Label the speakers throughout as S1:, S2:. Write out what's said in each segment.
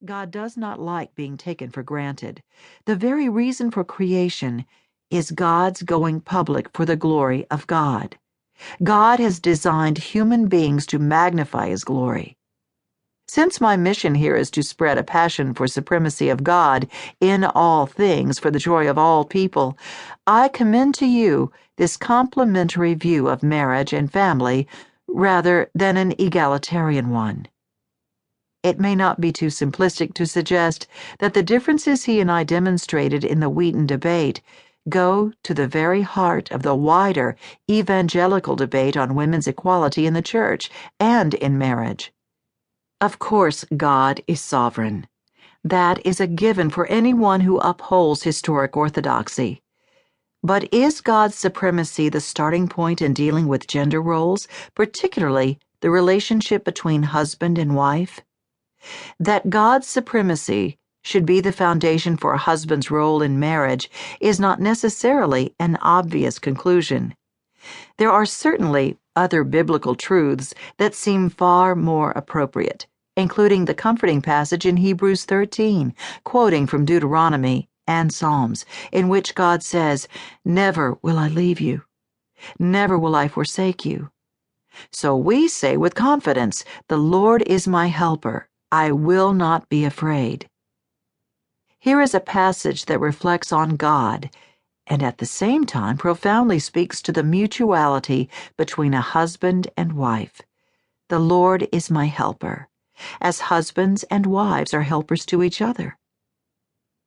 S1: God does not like being taken for granted. The very reason for creation is God's going public for the glory of God. God has designed human beings to magnify His glory. Since my mission here is to spread a passion for supremacy of God in all things for the joy of all people, I commend to you this complementary view of marriage and family rather than an egalitarian one. It may not be too simplistic to suggest that the differences he and I demonstrated in the Wheaton debate go to the very heart of the wider evangelical debate on women's equality in the church and in marriage. Of course, God is sovereign. That is a given for anyone who upholds historic orthodoxy. But is God's supremacy the starting point in dealing with gender roles, particularly the relationship between husband and wife? That God's supremacy should be the foundation for a husband's role in marriage is not necessarily an obvious conclusion. There are certainly other biblical truths that seem far more appropriate, including the comforting passage in Hebrews 13, quoting from Deuteronomy and Psalms, in which God says, "Never will I leave you. Never will I forsake you." So we say with confidence, "The Lord is my helper. I will not be afraid." Here is a passage that reflects on God and at the same time profoundly speaks to the mutuality between a husband and wife. The Lord is my helper, as husbands and wives are helpers to each other.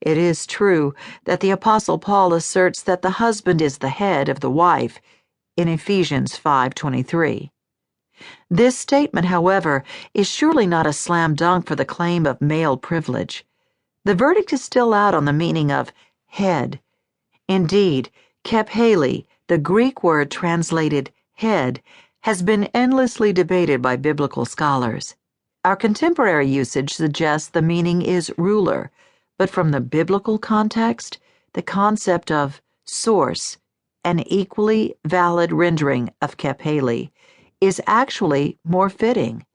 S1: It is true that the Apostle Paul asserts that the husband is the head of the wife in Ephesians 5:23. This statement, however, is surely not a slam dunk for the claim of male privilege. The verdict is still out on the meaning of head. Indeed, kephale, the Greek word translated head, has been endlessly debated by biblical scholars. Our contemporary usage suggests the meaning is ruler, but from the biblical context, the concept of source, an equally valid rendering of kephale, is actually more fitting.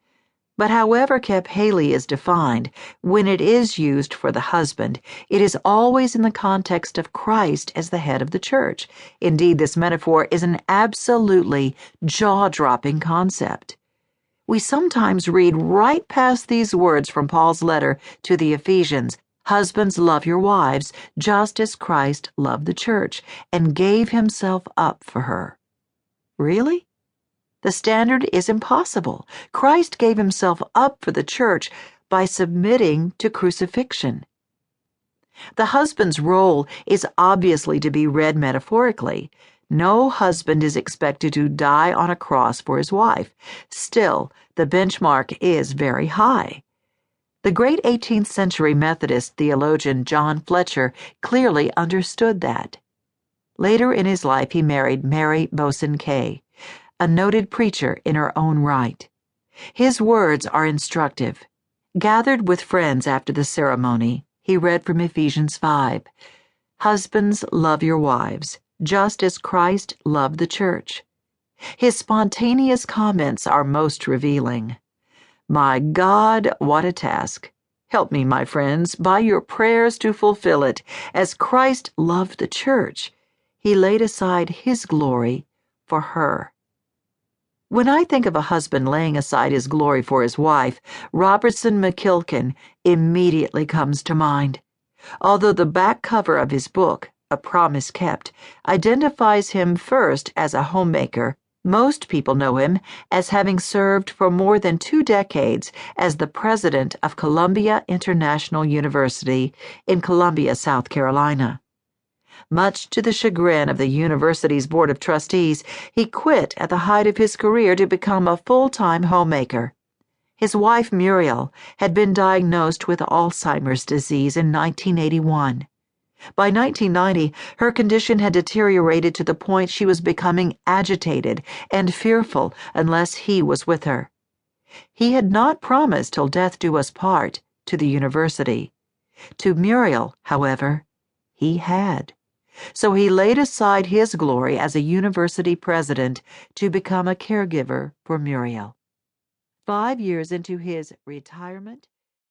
S1: But however kephale is defined, when it is used for the husband, it is always in the context of Christ as the head of the church. Indeed, this metaphor is an absolutely jaw-dropping concept. We sometimes read right past these words from Paul's letter to the Ephesians, "Husbands, love your wives, just as Christ loved the church, and gave himself up for her." Really? The standard is impossible. Christ gave himself up for the church by submitting to crucifixion. The husband's role is obviously to be read metaphorically. No husband is expected to die on a cross for his wife. Still, the benchmark is very high. The great 18th century Methodist theologian John Fletcher clearly understood that. Later in his life, he married Mary Boson Kay, a noted preacher in her own right. His words are instructive. Gathered with friends after the ceremony, he read from Ephesians 5, "Husbands, love your wives, just as Christ loved the church." His spontaneous comments are most revealing. "My God, what a task! Help me, my friends, by your prayers to fulfill it. As Christ loved the church, he laid aside his glory for her." When I think of a husband laying aside his glory for his wife, Robertson McQuilkin immediately comes to mind. Although the back cover of his book, A Promise Kept, identifies him first as a homemaker, most people know him as having served for more than 2 decades as the president of Columbia International University in Columbia, South Carolina. Much to the chagrin of the university's board of trustees, he quit at the height of his career to become a full-time homemaker. His wife, Muriel, had been diagnosed with Alzheimer's disease in 1981. By 1990, her condition had deteriorated to the point she was becoming agitated and fearful unless he was with her. He had not promised till death do us part to the university. To Muriel, however, he had. So he laid aside his glory as a university president to become a caregiver for Muriel. 5 years into his retirement,